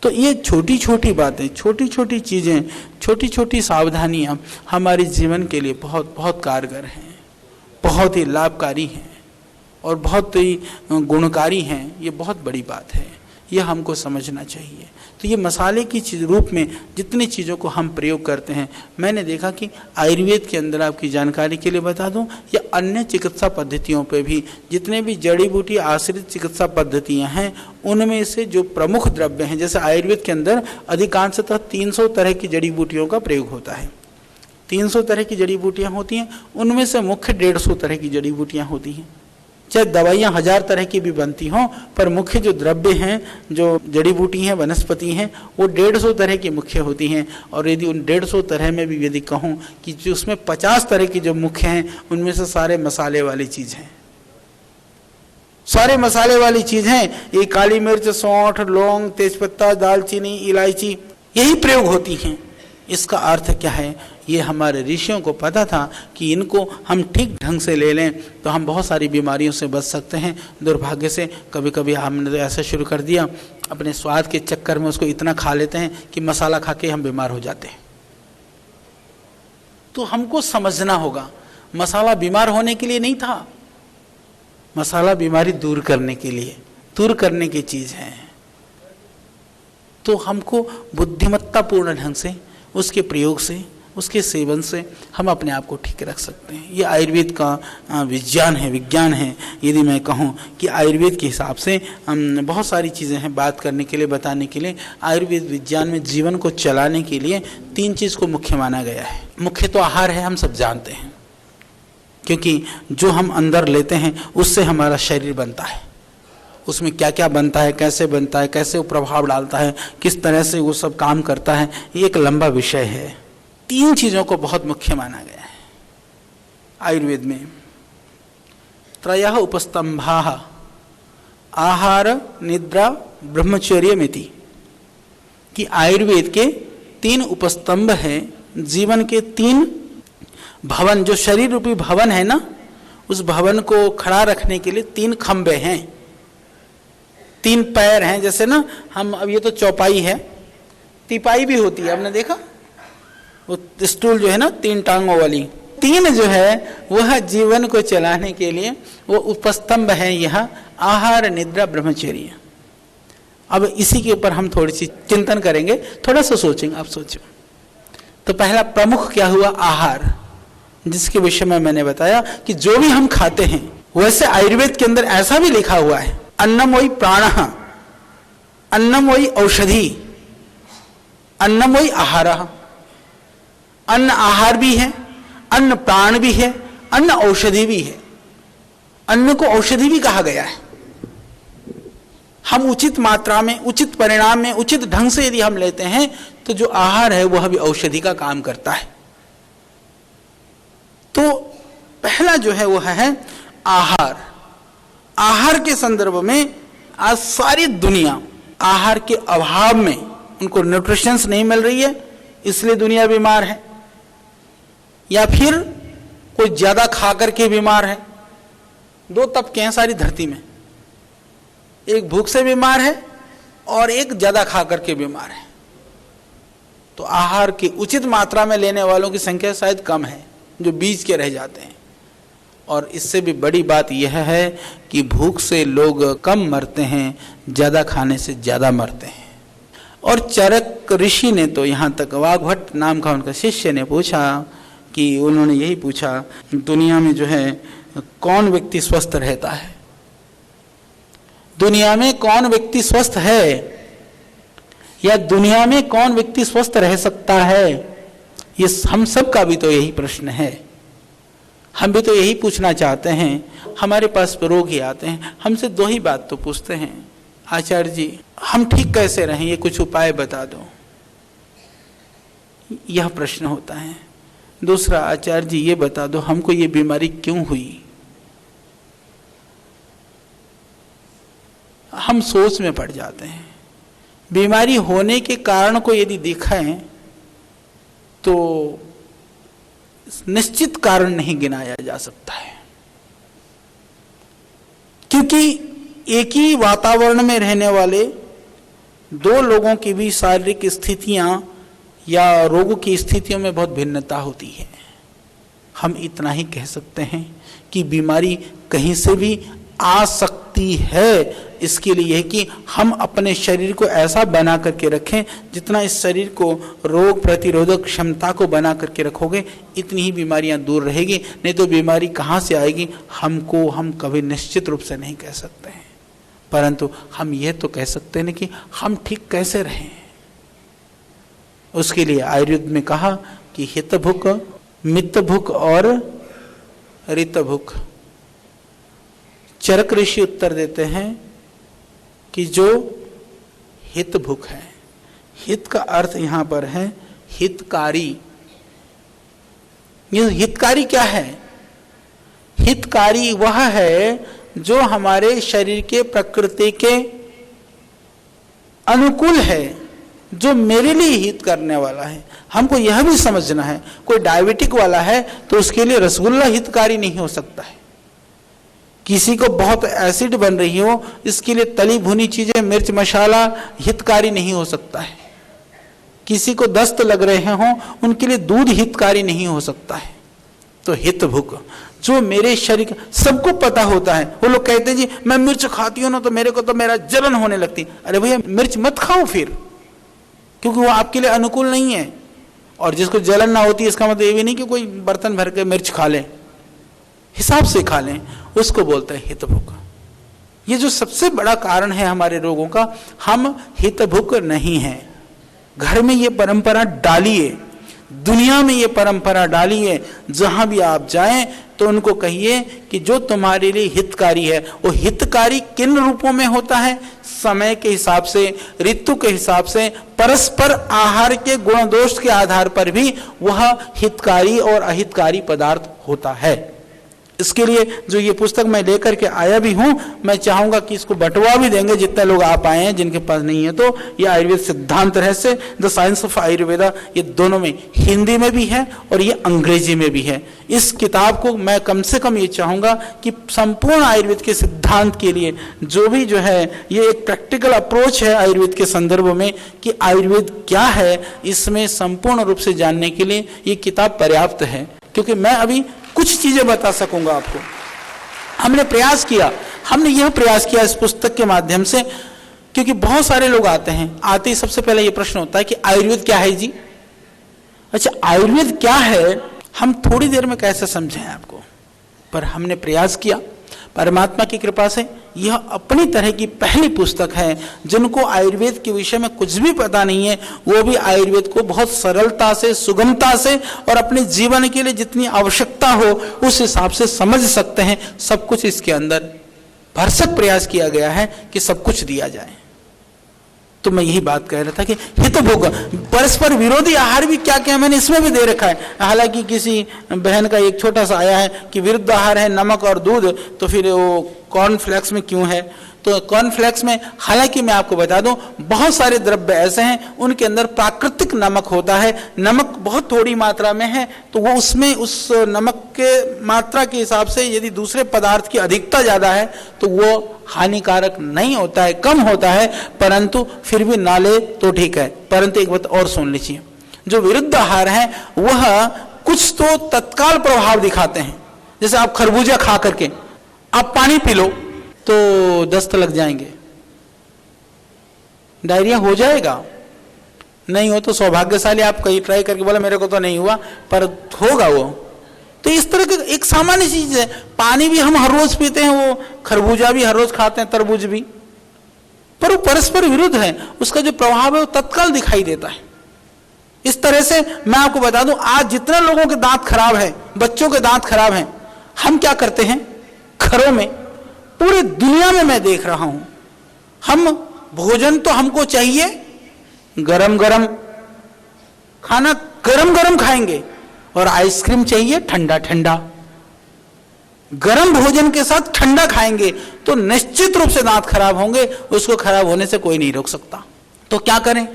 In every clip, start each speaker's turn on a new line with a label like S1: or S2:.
S1: तो ये छोटी छोटी बातें, छोटी छोटी चीज़ें, छोटी छोटी सावधानियां हमारे जीवन के लिए बहुत बहुत कारगर हैं, बहुत ही लाभकारी हैं और बहुत ही गुणकारी हैं। ये बहुत बड़ी बात है, ये हमको समझना चाहिए। तो ये मसाले की चीज रूप में जितनी चीज़ों को हम प्रयोग करते हैं, मैंने देखा कि आयुर्वेद के अंदर, आपकी जानकारी के लिए बता दूं, या अन्य चिकित्सा पद्धतियों पे भी जितने भी जड़ी बूटी आश्रित चिकित्सा पद्धतियां हैं, उनमें से जो प्रमुख द्रव्य हैं, जैसे आयुर्वेद के अंदर अधिकांशतः 300 तरह की जड़ी बूटियों का प्रयोग होता है। 300 तरह की जड़ी बूटियाँ होती हैं, उनमें से मुख्य 150 तरह की जड़ी बूटियाँ होती हैं। चाहे दवाइयाँ 1000 तरह की भी बनती हों, पर मुख्य जो द्रव्य हैं, जो जड़ी बूटी हैं, वनस्पति हैं, वो 150 तरह की मुख्य होती हैं। और यदि उन 150 तरह में भी यदि कहूँ कि जो उसमें 50 तरह की जो मुख्य हैं, उनमें से सारे मसाले वाली चीज़ हैं, सारे मसाले वाली चीज़ हैं। ये काली मिर्च, सौंठ, लौंग, तेजपत्ता, दालचीनी, इलायची, यही प्रयोग होती हैं। इसका अर्थ क्या है? ये हमारे ऋषियों को पता था कि इनको हम ठीक ढंग से ले लें तो हम बहुत सारी बीमारियों से बच सकते हैं। दुर्भाग्य से कभी कभी हमने तो ऐसा शुरू कर दिया, अपने स्वाद के चक्कर में उसको इतना खा लेते हैं कि मसाला खा के हम बीमार हो जाते हैं। तो हमको समझना होगा, मसाला बीमार होने के लिए नहीं था, मसाला बीमारी दूर करने के लिए, दूर करने की चीज़ है। तो हमको बुद्धिमत्तापूर्ण ढंग से उसके प्रयोग से, उसके सेवन से हम अपने आप को ठीक रख सकते हैं। ये आयुर्वेद का विज्ञान है, विज्ञान है। यदि मैं कहूँ कि आयुर्वेद के हिसाब से बहुत सारी चीज़ें हैं बात करने के लिए, बताने के लिए। आयुर्वेद विज्ञान में जीवन को चलाने के लिए 3 चीज़ को मुख्य माना गया है। मुख्य तो आहार है, हम सब जानते हैं, क्योंकि जो हम अंदर लेते हैं उससे हमारा शरीर बनता है। उसमें क्या क्या बनता है, कैसे बनता है, कैसे वो प्रभाव डालता है, किस तरह से वो सब काम करता है, ये एक लंबा विषय है। 3 चीज़ों को बहुत मुख्य माना गया है आयुर्वेद में। त्रयः उपस्तंभाः आहार, निद्रा, ब्रह्मचर्यमिति, कि आयुर्वेद के 3 उपस्तंभ हैं। जीवन के 3 भवन, जो शरीर रूपी भवन है ना, उस भवन को खड़ा रखने के लिए 3 खंबे हैं, 3 पैर हैं। जैसे ना हम, अब ये तो चौपाई है, तिपाई भी होती है, आपने देखा वो स्टूल जो है ना 3 टांगों वाली, 3 जो है वह जीवन को चलाने के लिए वो उपस्तंभ है। यह आहार, निद्रा, ब्रह्मचर्य। अब इसी के ऊपर हम थोड़ी सी चिंतन करेंगे, थोड़ा सा सोचेंगे। आप सोचो तो पहला प्रमुख क्या हुआ? आहार, जिसके विषय में मैंने बताया कि जो भी हम खाते हैं, वैसे आयुर्वेद के अंदर ऐसा भी लिखा हुआ है, अन्नम वही प्राणः, अन्नम वही औषधि, अन्नम वही आहारः। अन्न आहार भी है, अन्न प्राण भी है, अन्न औषधि भी है। अन्न को औषधि भी कहा गया है। हम उचित मात्रा में, उचित परिणाम में, उचित ढंग से यदि हम लेते हैं तो जो आहार है वह भी औषधि का काम करता है। तो पहला जो है वह है आहार। आहार के संदर्भ में आज सारी दुनिया आहार के अभाव में, उनको न्यूट्रिशंस नहीं मिल रही है, इसलिए दुनिया बीमार है, या फिर कोई ज्यादा खा करके बीमार है। 2 तबके हैं सारी धरती में, एक भूख से बीमार है और एक ज्यादा खा करके बीमार है। तो आहार की उचित मात्रा में लेने वालों की संख्या शायद कम है, जो बीच के रह जाते हैं। और इससे भी बड़ी बात यह है कि भूख से लोग कम मरते हैं, ज्यादा खाने से ज्यादा मरते हैं। और चरक ऋषि ने तो यहाँ तक, वाग्भट नाम का उनका शिष्य ने पूछा कि, उन्होंने यही पूछा, दुनिया में जो है कौन व्यक्ति स्वस्थ रहता है, दुनिया में कौन व्यक्ति स्वस्थ है, या दुनिया में कौन व्यक्ति स्वस्थ रह सकता है? ये हम सब का भी तो यही प्रश्न है। हम भी तो यही पूछना चाहते हैं। हमारे पास रोगी आते हैं, हमसे 2 ही बात तो पूछते हैं, आचार्य जी हम ठीक कैसे रहें, ये कुछ उपाय बता दो। यह प्रश्न होता है। दूसरा, आचार्य जी ये बता दो हमको ये बीमारी क्यों हुई। हम सोच में पड़ जाते हैं। बीमारी होने के कारण को यदि दिखाएं तो निश्चित कारण नहीं गिनाया जा सकता है, क्योंकि एक ही वातावरण में रहने वाले दो लोगों की भी शारीरिक स्थितियां या रोगों की स्थितियों में बहुत भिन्नता होती है। हम इतना ही कह सकते हैं कि बीमारी कहीं से भी आ सकती है। इसके लिए है कि हम अपने शरीर को ऐसा बना करके रखें, जितना इस शरीर को रोग प्रतिरोधक क्षमता को बना करके रखोगे इतनी ही बीमारियां दूर रहेगी। नहीं तो बीमारी कहाँ से आएगी हम कभी निश्चित रूप से नहीं कह सकते हैं। परंतु हम यह तो कह सकते हैं कि हम ठीक कैसे रहें। उसके लिए आयुर्वेद में कहा कि हित भुक, मित भुक और रित भुक। चरक ऋषि उत्तर देते हैं कि जो हित भुक है, हित का अर्थ यहां पर है हितकारी। ये हितकारी क्या है? हितकारी वह है जो हमारे शरीर के प्रकृति के अनुकूल है, जो मेरे लिए हित करने वाला है। हमको यह भी समझना है, कोई डायबिटिक वाला है तो उसके लिए रसगुल्ला हितकारी नहीं हो सकता है। किसी को बहुत एसिड बन रही हो, इसके लिए तली भुनी चीजें, मिर्च मसाला हितकारी नहीं हो सकता है। किसी को दस्त लग रहे हों, उनके लिए दूध हितकारी नहीं हो सकता है। तो हित भुक जो मेरे शरीर, सबको पता होता है। वो लोग कहते हैं जी मैं मिर्च खाती हूं ना तो मेरे को तो मेरा जलन होने लगती। अरे भैया मिर्च मत खाओ फिर, क्योंकि वो आपके लिए अनुकूल नहीं है। और जिसको जलन ना होती इसका मतलब ये भी नहीं कि कोई बर्तन भर के मिर्च खा ले, हिसाब से खा लें, उसको बोलते हैं हितभुक। ये जो सबसे बड़ा कारण है हमारे रोगों का, हम हितभुक नहीं हैं। घर में ये परंपरा डालिए, दुनिया में ये परंपरा डालिए। जहां भी आप जाएं तो उनको कहिए कि जो तुम्हारे लिए हितकारी है, वो हितकारी किन रूपों में होता है? समय के हिसाब से, ऋतु के हिसाब से, परस्पर आहार के गुण दोष के आधार पर भी वह हितकारी और अहितकारी पदार्थ होता है। इसके लिए जो ये पुस्तक मैं लेकर के आया भी हूं, मैं चाहूंगा कि इसको बंटवा भी देंगे जितने लोग आप आए हैं। जिनके पास नहीं है तो ये आयुर्वेद सिद्धांत रहस्य, द साइंस ऑफ आयुर्वेदा, ये दोनों में हिंदी में भी है और ये अंग्रेजी में भी है। इस किताब को मैं कम से कम ये चाहूंगा कि संपूर्ण आयुर्वेद के सिद्धांत के लिए जो भी जो है ये एक प्रैक्टिकल अप्रोच है आयुर्वेद के संदर्भ में कि आयुर्वेद क्या है, इसमें संपूर्ण रूप से जानने के लिए ये किताब पर्याप्त है। क्योंकि मैं अभी कुछ चीजें बता सकूंगा आपको। हमने यह प्रयास किया इस पुस्तक के माध्यम से, क्योंकि बहुत सारे लोग आते ही सबसे पहले यह प्रश्न होता है कि आयुर्वेद क्या है जी? अच्छा, आयुर्वेद क्या है हम थोड़ी देर में कैसे समझें आपको, पर हमने प्रयास किया। परमात्मा की कृपा से यह अपनी तरह की पहली पुस्तक है। जिनको आयुर्वेद के विषय में कुछ भी पता नहीं है, वो भी आयुर्वेद को बहुत सरलता से, सुगमता से और अपने जीवन के लिए जितनी आवश्यकता हो उस हिसाब से समझ सकते हैं। सब कुछ इसके अंदर भरसक प्रयास किया गया है कि सब कुछ दिया जाए। तो मैं यही बात कह रहा था कि हितभोग, परस्पर विरोधी आहार भी क्या क्या मैंने इसमें भी दे रखा है। हालांकि किसी बहन का एक छोटा सा आया है कि विरुद्ध आहार है नमक और दूध, तो फिर वो कॉर्नफ्लेक्स में क्यों है? तो कॉर्नफ्लेक्स में, हालांकि मैं आपको बता दूं, बहुत सारे द्रव्य ऐसे हैं उनके अंदर प्राकृतिक नमक होता है। नमक बहुत थोड़ी मात्रा में है तो वो उसमें उस नमक के मात्रा के हिसाब से यदि दूसरे पदार्थ की अधिकता ज्यादा है तो वो हानिकारक नहीं होता है, कम होता है। परंतु फिर भी ना ले तो ठीक है। परंतु एक बात और सुन लीजिए, जो विरुद्ध आहार है वह कुछ तो तत्काल प्रभाव दिखाते हैं। जैसे आप खरबूजा खा करके आप पानी पी लो तो दस्त लग जाएंगे, डायरिया हो जाएगा। नहीं हो तो सौभाग्यशाली, आप कहीं ट्राई करके बोला मेरे को तो नहीं हुआ, पर होगा वो। तो इस तरह की एक सामान्य चीज है। पानी भी हम हर रोज पीते हैं, वो खरबूजा भी हर रोज खाते हैं, तरबूज भी, पर वो परस्पर विरुद्ध है। उसका जो प्रभाव है वो तत्काल दिखाई देता है। इस तरह से मैं आपको बता दूं, आज जितने लोगों के दांत खराब है, बच्चों के दांत खराब हैं, हम क्या करते हैं घरों में, पूरी दुनिया में मैं देख रहा हूं, हम भोजन तो हमको चाहिए गरम गरम, खाना गरम गरम खाएंगे, और आइसक्रीम चाहिए ठंडा ठंडा। गरम भोजन के साथ ठंडा खाएंगे तो निश्चित रूप से दांत खराब होंगे, उसको खराब होने से कोई नहीं रोक सकता। तो क्या करें?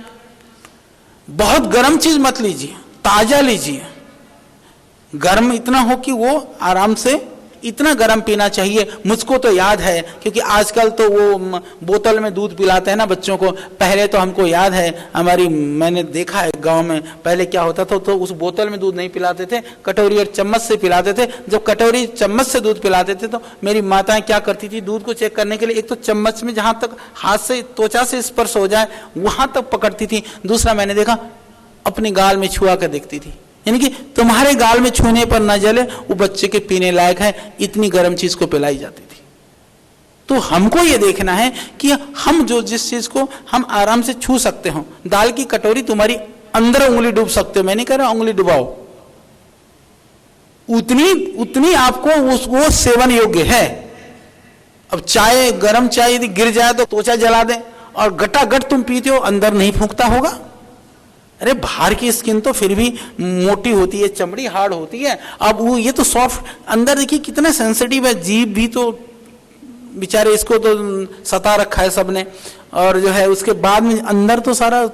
S1: बहुत गर्म चीज मत लीजिए, ताजा लीजिए। गर्म इतना हो कि वो आराम से इतना गर्म पीना चाहिए। मुझको तो याद है, क्योंकि आजकल तो वो बोतल में दूध पिलाते हैं ना बच्चों को। पहले तो हमको याद है, मैंने देखा है गांव में, पहले क्या होता था तो उस बोतल में दूध नहीं पिलाते थे, कटोरी और चम्मच से पिलाते थे। जब कटोरी चम्मच से दूध पिलाते थे तो मेरी माताएं क्या करती थी, दूध को चेक करने के लिए एक तो चम्मच में जहां तक हाथ से त्वचा से स्पर्श हो जाए वहां तक पकड़ती थी, दूसरा मैंने देखा अपने गाल में छुआ कर देखती थी, यानी कि तुम्हारे गाल में छूने पर न जले, वो बच्चे के पीने लायक है, इतनी गर्म चीज को पिलाई जाती थी। तो हमको ये देखना है कि हम जिस चीज को हम आराम से छू सकते हो, दाल की कटोरी तुम्हारी अंदर उंगली डूब सकते हो, मैं नहीं कह रहा उंगली डुबाओ, उतनी आपको वो सेवन योग्य है। अब चाय, गर्म चाय यदि गिर जाए तो त्वचा जला दे, और गटागट तुम पीते हो, अंदर नहीं फूंकता होगा। अरे बाहर की स्किन तो फिर भी मोटी होती है, चमड़ी हार्ड होती है, अब वो ये तो सॉफ्ट, अंदर देखिए कितना सेंसिटिव है, जीभ भी तो बेचारे, इसको तो सता रखा है सबने, और जो है उसके बाद में अंदर तो सारा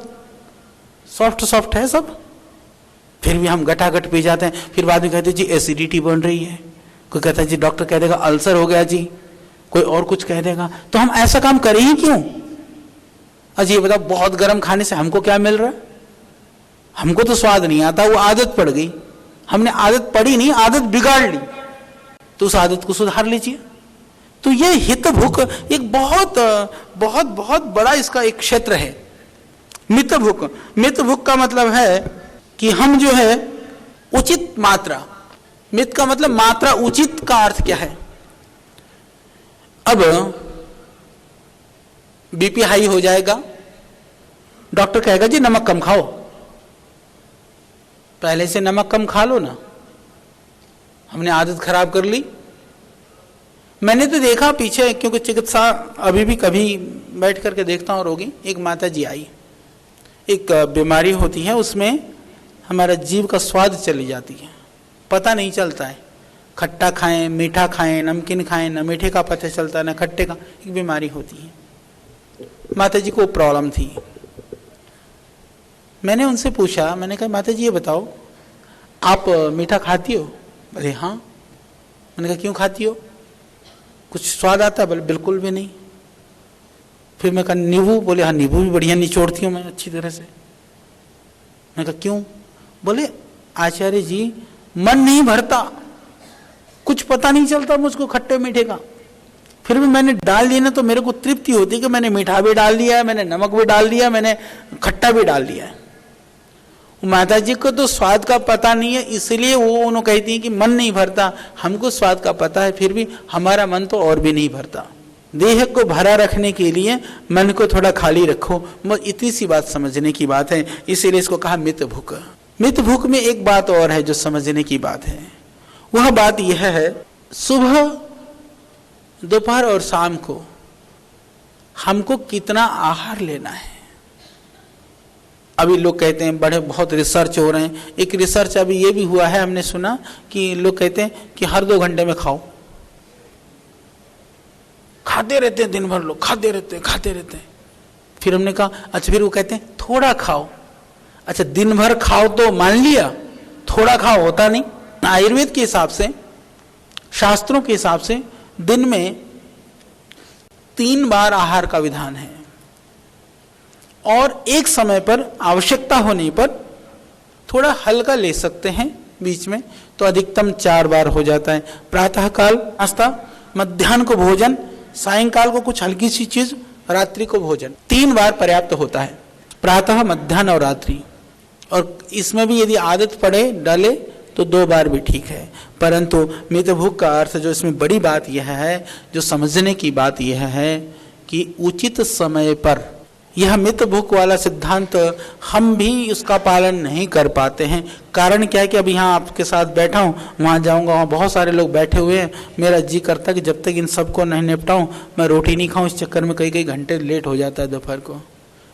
S1: सॉफ्ट है सब, फिर भी हम गटागट पी जाते हैं। फिर बाद में कहते हैं जी एसिडिटी बन रही है, कोई कहता है जी डॉक्टर कह देगा अल्सर हो गया जी, कोई और कुछ कह देगा, तो हम ऐसा काम करें ही क्यों? अजी ये बताओ, बहुत गर्म खाने से हमको क्या मिल रहा है? हमको तो स्वाद नहीं आता, वो आदत पड़ गई, हमने आदत पड़ी नहीं, आदत बिगाड़ ली, तो उस आदत को सुधार लीजिए। तो ये हित भूख एक बहुत बहुत बहुत बड़ा इसका एक क्षेत्र है। मित भूख, मित भूख का मतलब है कि हम जो है उचित मात्रा, मित का मतलब मात्रा, उचित का अर्थ क्या है? अब बीपी हाई हो जाएगा, डॉक्टर कहेगा जी नमक कम खाओ, पहले से नमक कम खा लो ना, हमने आदत खराब कर ली। मैंने तो देखा पीछे, क्योंकि चिकित्सा अभी भी कभी बैठ करके देखता हूँ रोगी, एक माता जी आई, एक बीमारी होती है उसमें हमारा जीभ का स्वाद चली जाती है, पता नहीं चलता है, खट्टा खाएं, मीठा खाएं, नमकीन खाएं, न मीठे का पता चलता न खट्टे का, एक बीमारी होती है। माता जी को प्रॉब्लम थी। मैंने उनसे पूछा, मैंने कहा माता जी ये बताओ आप मीठा खाती हो? बोले हाँ। मैंने कहा क्यों खाती हो, कुछ स्वाद आता है? बोले बिल्कुल भी नहीं। फिर मैं कहा नींबू? बोले हाँ नींबू भी बढ़िया निचोड़ती हूँ मैं अच्छी तरह से। मैंने कहा क्यों? बोले आचार्य जी मन नहीं भरता, कुछ पता नहीं चलता मुझको खट्टे मीठे का, फिर भी मैंने डाल दिया ना तो मेरे को तृप्ति होती है कि मैंने मीठा भी डाल दिया है, मैंने नमक भी डाल दिया, मैंने खट्टा भी डाल दिया है। माता जी को तो स्वाद का पता नहीं है, इसलिए वो उन्होंने कहती है कि मन नहीं भरता। हमको स्वाद का पता है, फिर भी हमारा मन तो और भी नहीं भरता। देह को भरा रखने के लिए मन को थोड़ा खाली रखो, बस इतनी सी बात समझने की बात है, इसीलिए इसको कहा मित भूख। मित भूख में एक बात और है जो समझने की बात है, वह बात यह है सुबह, दोपहर और शाम को हमको कितना आहार लेना है। अभी लोग कहते हैं बड़े बहुत रिसर्च हो रहे हैं, एक रिसर्च अभी ये भी हुआ है, हमने सुना कि लोग कहते हैं कि हर 2 घंटे में खाओ, खाते रहते हैं दिन भर लोग, खाते रहते हैं। फिर हमने कहा अच्छा, फिर वो कहते हैं थोड़ा खाओ। अच्छा दिन भर खाओ तो मान लिया, थोड़ा खाओ होता नहीं। आयुर्वेद के हिसाब से, शास्त्रों के हिसाब से दिन में 3 बार आहार का विधान है, और एक समय पर आवश्यकता होने पर थोड़ा हल्का ले सकते हैं बीच में, तो अधिकतम 4 बार हो जाता है। प्रातः काल नाश्ता, मध्याह्न को भोजन, सायंकाल को कुछ हल्की सी चीज, रात्रि को भोजन। 3 बार पर्याप्त होता है, प्रातः, मध्याह्न और रात्रि। और इसमें भी यदि आदत पड़े डले तो 2 बार भी ठीक है। परंतु मित भूख का अर्थ जो इसमें बड़ी बात यह है, जो समझने की बात यह है कि उचित समय पर, यह मित भूख वाला सिद्धांत हम भी उसका पालन नहीं कर पाते हैं। कारण क्या है कि अब यहाँ आपके साथ बैठा हूँ, वहाँ जाऊँगा, वहाँ बहुत सारे लोग बैठे हुए हैं, मेरा जी करता कि जब तक इन सबको नहीं निपटाऊँ मैं रोटी नहीं खाऊँ। इस चक्कर में कई घंटे लेट हो जाता है दोपहर को।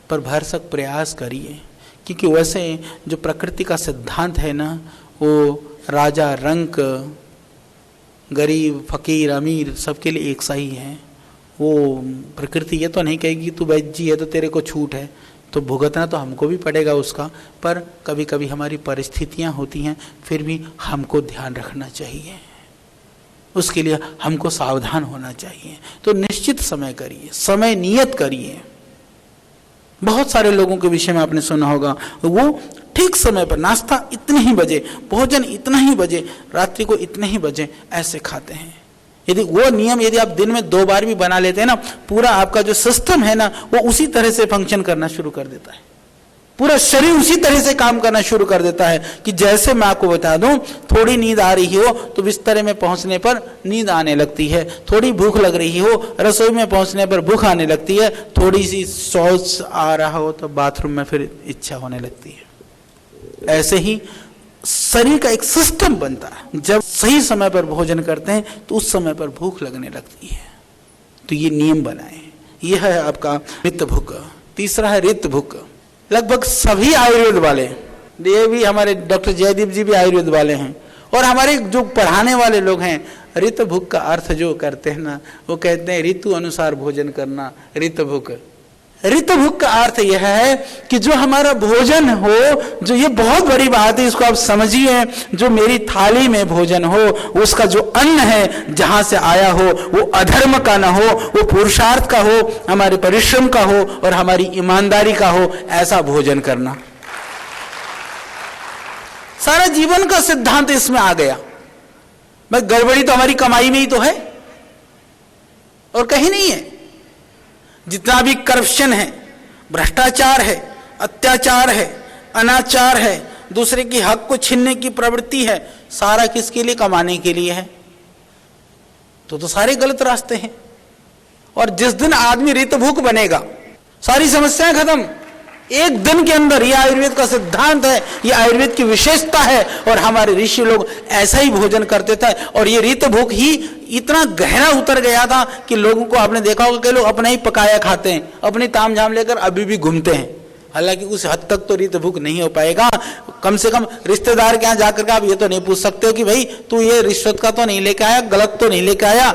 S1: पर भरसक प्रयास करिए, क्योंकि वैसे जो प्रकृति का सिद्धांत है ना, वो राजा रंक, गरीब फकीर अमीर सबके लिए एक सा ही है। वो प्रकृति ये तो नहीं कहेगी तू वैज्य है तो तेरे को छूट है, तो भुगतना तो हमको भी पड़ेगा उसका। पर कभी कभी हमारी परिस्थितियां होती हैं, फिर भी हमको ध्यान रखना चाहिए। उसके लिए हमको सावधान होना चाहिए। तो निश्चित समय करिए, समय नियत करिए। बहुत सारे लोगों के विषय में आपने सुना होगा, वो ठीक समय पर नाश्ता इतने ही बजे, भोजन इतना ही बजे, रात्रि को इतने ही बजे ऐसे खाते हैं। यदि वो नियम यदि आप दिन में 2 बार भी बना लेते हैं ना, पूरा आपका जो सिस्टम है ना वो उसी तरह से फंक्शन करना शुरू कर देता है। पूरा शरीर उसी तरह से काम करना शुरू कर देता है कि जैसे मैं आपको बता दूं, थोड़ी नींद आ रही हो तो बिस्तरे में पहुंचने पर नींद आने लगती है, थोड़ी भूख लग रही हो रसोई में पहुंचने पर भूख आने लगती है, थोड़ी सी शौच आ रहा हो तो बाथरूम में फिर इच्छा होने लगती है। ऐसे ही शरीर का एक सिस्टम बनता है। जब सही समय पर भोजन करते हैं तो उस समय पर भूख लगने लगती है। तो ये नियम बनाए। यह है आपका पित्त भूख। तीसरा है रित भूख। लगभग सभी आयुर्वेद वाले, ये भी हमारे डॉक्टर जयदीप जी भी आयुर्वेद वाले हैं, और हमारे जो पढ़ाने वाले लोग हैं, रित भूख का अर्थ जो करते हैं ना, वो कहते हैं ऋतु अनुसार भोजन करना, रित भूख। रित भूख का अर्थ यह है कि जो हमारा भोजन हो, जो ये बहुत बड़ी बात है, इसको आप समझिए, जो मेरी थाली में भोजन हो, उसका जो अन्न है जहां से आया हो, वो अधर्म का ना हो, वो पुरुषार्थ का हो, हमारे परिश्रम का हो और हमारी ईमानदारी का हो, ऐसा भोजन करना। सारा जीवन का सिद्धांत इसमें आ गया। भाई गड़बड़ी तो हमारी कमाई में ही तो है और कहीं नहीं है। जितना भी करप्शन है, भ्रष्टाचार है, अत्याचार है, अनाचार है, दूसरे की हक को छीनने की प्रवृत्ति है, सारा किसके लिए? कमाने के लिए है। तो सारे गलत रास्ते हैं। और जिस दिन आदमी रितभूख बनेगा, सारी समस्याएं खत्म। एक दिन के अंदर, यह आयुर्वेद का सिद्धांत है, यह आयुर्वेद की विशेषता है। और हमारे ऋषि लोग ऐसा ही भोजन करते थे। और ये रित भूख ही इतना गहरा उतर गया था कि लोगों को आपने देखा होगा कि लोग अपना ही पकाया खाते हैं, अपनी तामझाम लेकर अभी भी घूमते हैं। हालांकि उस हद तक तो रित भूख नहीं हो पाएगा। कम से कम रिश्तेदार के यहाँ जाकर के आप ये तो नहीं पूछ सकते हो कि भाई तू ये रिश्वत का तो नहीं लेके आया, गलत तो नहीं लेके आया।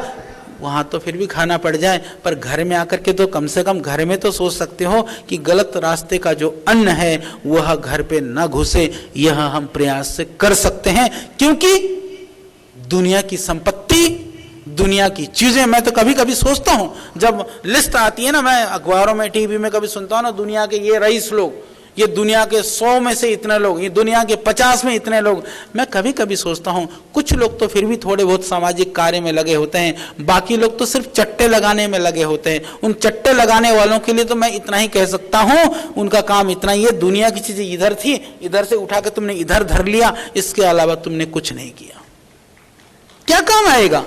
S1: वहां तो फिर भी खाना पड़ जाए, पर घर में आकर के तो कम से कम घर में तो सोच सकते हो कि गलत रास्ते का जो अन्न है वह घर पे न घुसे। यह हम प्रयास से कर सकते हैं, क्योंकि दुनिया की संपत्ति, दुनिया की चीजें, मैं तो कभी कभी सोचता हूं, जब लिस्ट आती है ना, मैं अखबारों में टीवी में कभी सुनता हूं ना, दुनिया के ये रईस लोग, ये दुनिया के 100 में से इतने लोग, ये दुनिया के 50 में इतने लोग, मैं कभी कभी सोचता हूं कुछ लोग तो फिर भी थोड़े बहुत सामाजिक कार्य में लगे होते हैं, बाकी लोग तो सिर्फ चट्टे लगाने में लगे होते हैं। उन चट्टे लगाने वालों के लिए तो मैं इतना ही कह सकता हूं, उनका काम इतना ही है, दुनिया की चीजें इधर थी, इधर से उठा के तुमने इधर धर लिया, इसके अलावा तुमने कुछ नहीं किया। क्या काम आएगा?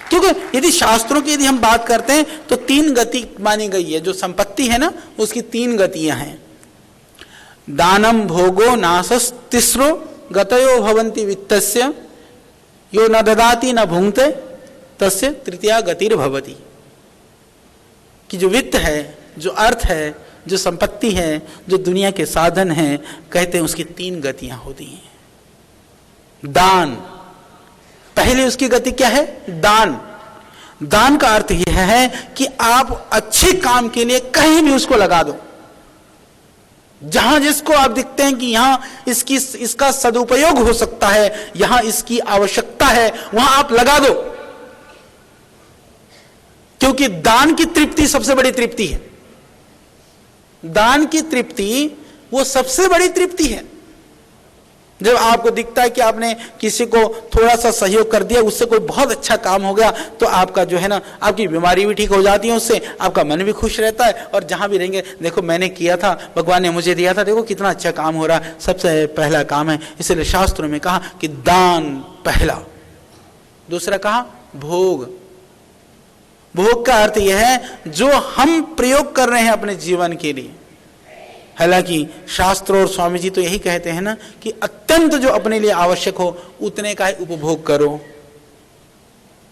S1: क्योंकि यदि शास्त्रों की यदि हम बात करते हैं तो 3 गति मानी गई है। जो संपत्ति है ना, उसकी 3 गतियां हैं। दानम भोगो नासस तिस्रो गतयो भवन्ति वित्तस्य यो न ददाति न भुंक्ते तस्य तृतीया गतिर्भवति। कि जो वित्त है, जो अर्थ है, जो संपत्ति है, जो दुनिया के साधन हैं, कहते हैं उसकी 3 गतियां होती हैं। दान, पहले उसकी गति क्या है? दान। दान का अर्थ यह है कि आप अच्छे काम के लिए कहीं भी उसको लगा दो। जहां जिसको आप दिखते हैं कि यहां इसका सदुपयोग हो सकता है, यहां इसकी आवश्यकता है, वहां आप लगा दो। क्योंकि दान की तृप्ति सबसे बड़ी तृप्ति है। दान की तृप्ति वो सबसे बड़ी तृप्ति है। जब आपको दिखता है कि आपने किसी को थोड़ा सा सहयोग कर दिया, उससे कोई बहुत अच्छा काम हो गया, तो आपका जो है ना, आपकी बीमारी भी ठीक हो जाती है उससे, आपका मन भी खुश रहता है। और जहां भी रहेंगे, देखो मैंने किया था, भगवान ने मुझे दिया था, देखो कितना अच्छा काम हो रहा है, सबसे पहला काम है। इसलिए शास्त्रों में कहा कि दान पहला। दूसरा कहा भोग। भोग का अर्थ यह है जो हम प्रयोग कर रहे हैं अपने जीवन के लिए। हालांकि शास्त्र और स्वामी जी तो यही कहते हैं ना कि अत्यंत जो अपने लिए आवश्यक हो उतने का ही उपभोग करो,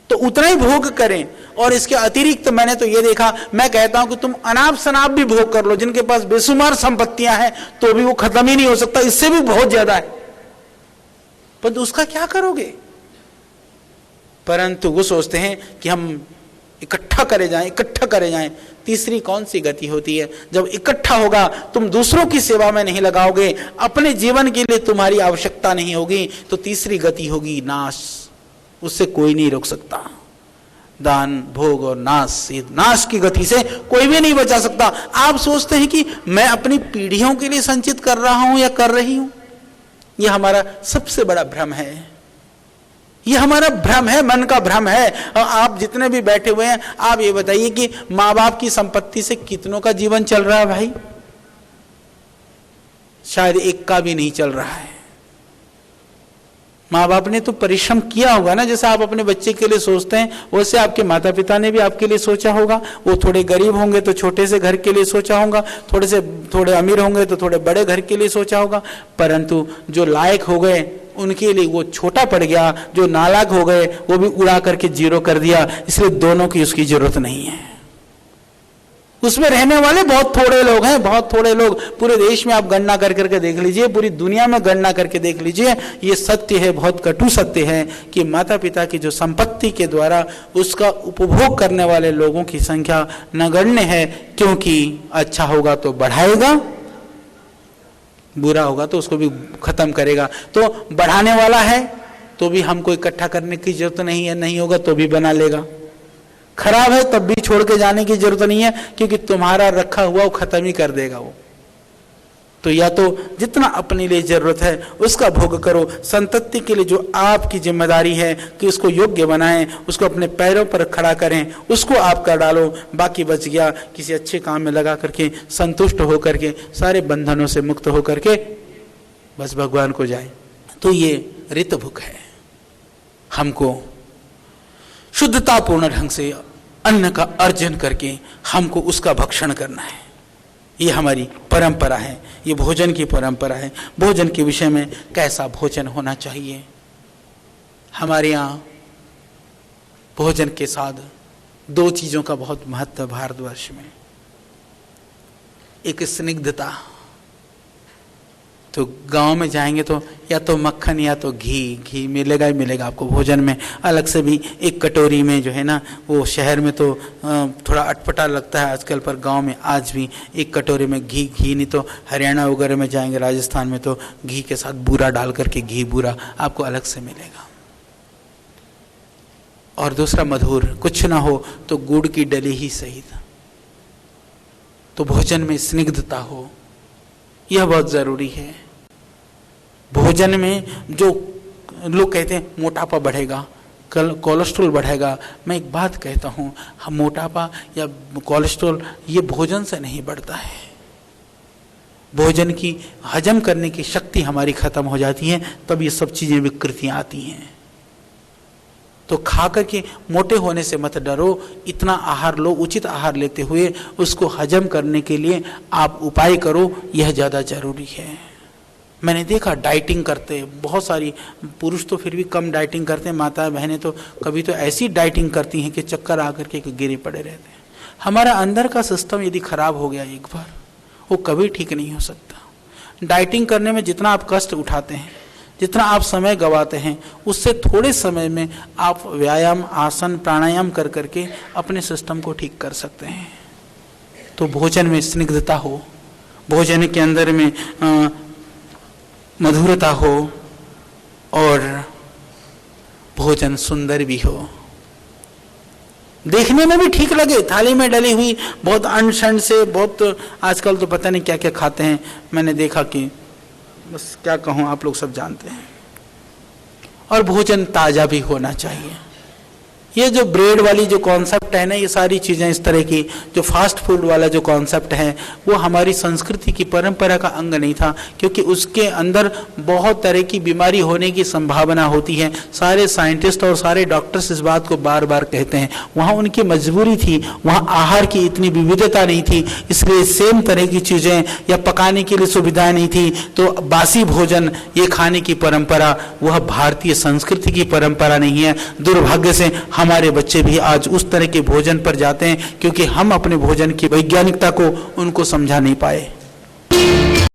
S1: तो उतना ही भोग करें। और इसके अतिरिक्त मैंने तो ये देखा, मैं कहता हूं कि तुम अनाप शनाप भी भोग कर लो। जिनके पास बेशुमार संपत्तियां हैं तो भी वो खत्म ही नहीं हो सकता, इससे भी बहुत ज्यादा है, परंतु उसका क्या करोगे? परंतु वो सोचते हैं कि हम इकट्ठा करे जाएं, इकट्ठा करे जाएं। तीसरी कौन सी गति होती है? जब इकट्ठा होगा, तुम दूसरों की सेवा में नहीं लगाओगे, अपने जीवन के लिए तुम्हारी आवश्यकता नहीं होगी, तो तीसरी गति होगी नाश। उससे कोई नहीं रोक सकता। दान, भोग और नाश, ये नाश की गति से कोई भी नहीं बचा सकता। आप सोचते हैं कि मैं अपनी पीढ़ियों के लिए संचित कर रहा हूं या कर रही हूं, यह हमारा सबसे बड़ा भ्रम है। यह हमारा भ्रम है, मन का भ्रम है। और आप जितने भी बैठे हुए हैं, आप ये बताइए कि माँ बाप की संपत्ति से कितनों का जीवन चल रहा है भाई? शायद एक का भी नहीं चल रहा है। माँ बाप ने तो परिश्रम किया होगा ना, जैसे आप अपने बच्चे के लिए सोचते हैं वैसे आपके माता पिता ने भी आपके लिए सोचा होगा। वो थोड़े गरीब होंगे तो छोटे से घर के लिए सोचा होगा, थोड़े अमीर होंगे तो थोड़े बड़े घर के लिए सोचा होगा। परंतु जो लायक हो गए उनके लिए वो छोटा पड़ गया, जो नालायक हो गए वो भी उड़ा करके जीरो कर दिया। इसलिए दोनों की उसकी जरूरत नहीं है। उसमें रहने वाले बहुत थोड़े लोग हैं, बहुत थोड़े लोग। पूरे देश में आप गणना कर करके देख लीजिए, पूरी दुनिया में गणना करके देख लीजिए। ये सत्य है, बहुत कटु सत्य है कि माता पिता की जो संपत्ति के द्वारा उसका उपभोग करने वाले लोगों की संख्या नगण्य है। क्योंकि अच्छा होगा तो बढ़ाएगा, बुरा होगा तो उसको भी खत्म करेगा। तो बढ़ाने वाला है तो भी हमको इकट्ठा करने की जरूरत नहीं है, नहीं होगा तो भी बना लेगा। खराब है तब भी छोड़ के जाने की जरूरत नहीं है, क्योंकि तुम्हारा रखा हुआ वो खत्म ही कर देगा वो। तो या तो जितना अपने लिए जरूरत है उसका भोग करो। संतति के लिए जो आपकी जिम्मेदारी है कि उसको योग्य बनाएं, उसको अपने पैरों पर खड़ा करें, उसको आप कर डालो। बाकी बच गया किसी अच्छे काम में लगा करके संतुष्ट होकर के सारे बंधनों से मुक्त होकर के बस भगवान को जाए। तो ये ऋत भुक है। हमको शुद्धतापूर्ण ढंग से अन्न का अर्जन करके हमको उसका भक्षण करना है। ये हमारी परंपरा है, ये भोजन की परंपरा है। भोजन के विषय में कैसा भोजन होना चाहिए? हमारे यहाँ भोजन के साथ दो चीजों का बहुत महत्व है भारतवर्ष में। एक स्निग्धता, तो गांव में जाएंगे तो या तो मक्खन या तो घी मिलेगा ही मिलेगा आपको भोजन में। अलग से भी एक कटोरी में जो है ना, वो शहर में तो थोड़ा अटपटा लगता है आजकल, पर गांव में आज भी एक कटोरी में घी नहीं तो हरियाणा वगैरह में जाएंगे, राजस्थान में तो घी के साथ बूरा डाल करके घी बूरा आपको अलग से मिलेगा। और दूसरा मधुर, कुछ ना हो तो गुड़ की डली ही सही था। तो भोजन में स्निग्धता हो, यह बहुत जरूरी है। भोजन में जो लोग कहते हैं मोटापा बढ़ेगा, कोलेस्ट्रॉल बढ़ेगा, मैं एक बात कहता हूँ, हम मोटापा या कोलेस्ट्रॉल ये भोजन से नहीं बढ़ता है। भोजन की हजम करने की शक्ति हमारी खत्म हो जाती है, तब ये सब चीजें विकृतियां आती हैं। तो खा करके मोटे होने से मत डरो, इतना आहार लो, उचित आहार लेते हुए उसको हजम करने के लिए आप उपाय करो, यह ज़्यादा जरूरी है। मैंने देखा डाइटिंग करते बहुत सारी पुरुष तो फिर भी कम डाइटिंग करते हैं, माता बहनें तो कभी तो ऐसी डाइटिंग करती हैं कि चक्कर आकर के गिरे पड़े रहते हैं। हमारा अंदर का सिस्टम यदि खराब हो गया एक बार, वो कभी ठीक नहीं हो सकता। डाइटिंग करने में जितना आप कष्ट उठाते हैं, जितना आप समय गवाते हैं, उससे थोड़े समय में आप व्यायाम, आसन, प्राणायाम कर करके अपने सिस्टम को ठीक कर सकते हैं। तो भोजन में स्निग्धता हो, भोजन के अंदर में मधुरता हो और भोजन सुंदर भी हो, देखने में भी ठीक लगे। थाली में डली हुई बहुत अनशन से, बहुत आजकल तो पता नहीं क्या क्या खाते हैं, मैंने देखा कि बस क्या कहूँ, आप लोग सब जानते हैं। और भोजन ताज़ा भी होना चाहिए। ये जो ब्रेड वाली जो कॉन्सेप्ट है ना, ये सारी चीज़ें इस तरह की जो फास्ट फूड वाला जो कॉन्सेप्ट है, वो हमारी संस्कृति की परंपरा का अंग नहीं था, क्योंकि उसके अंदर बहुत तरह की बीमारी होने की संभावना होती है। सारे साइंटिस्ट और सारे डॉक्टर्स इस बात को बार बार कहते हैं। वहाँ उनकी मजबूरी थी, वहाँ आहार की इतनी विविधता नहीं थी, इसलिए सेम तरह की चीज़ें या पकाने के लिए सुविधाएं नहीं थी। तो बासी भोजन ये खाने की परंपरा वह भारतीय संस्कृति की परंपरा नहीं है। दुर्भाग्य से हमारे बच्चे भी आज उस तरह के भोजन पर जाते हैं, क्योंकि हम अपने भोजन की वैज्ञानिकता को उनको समझा नहीं पाए।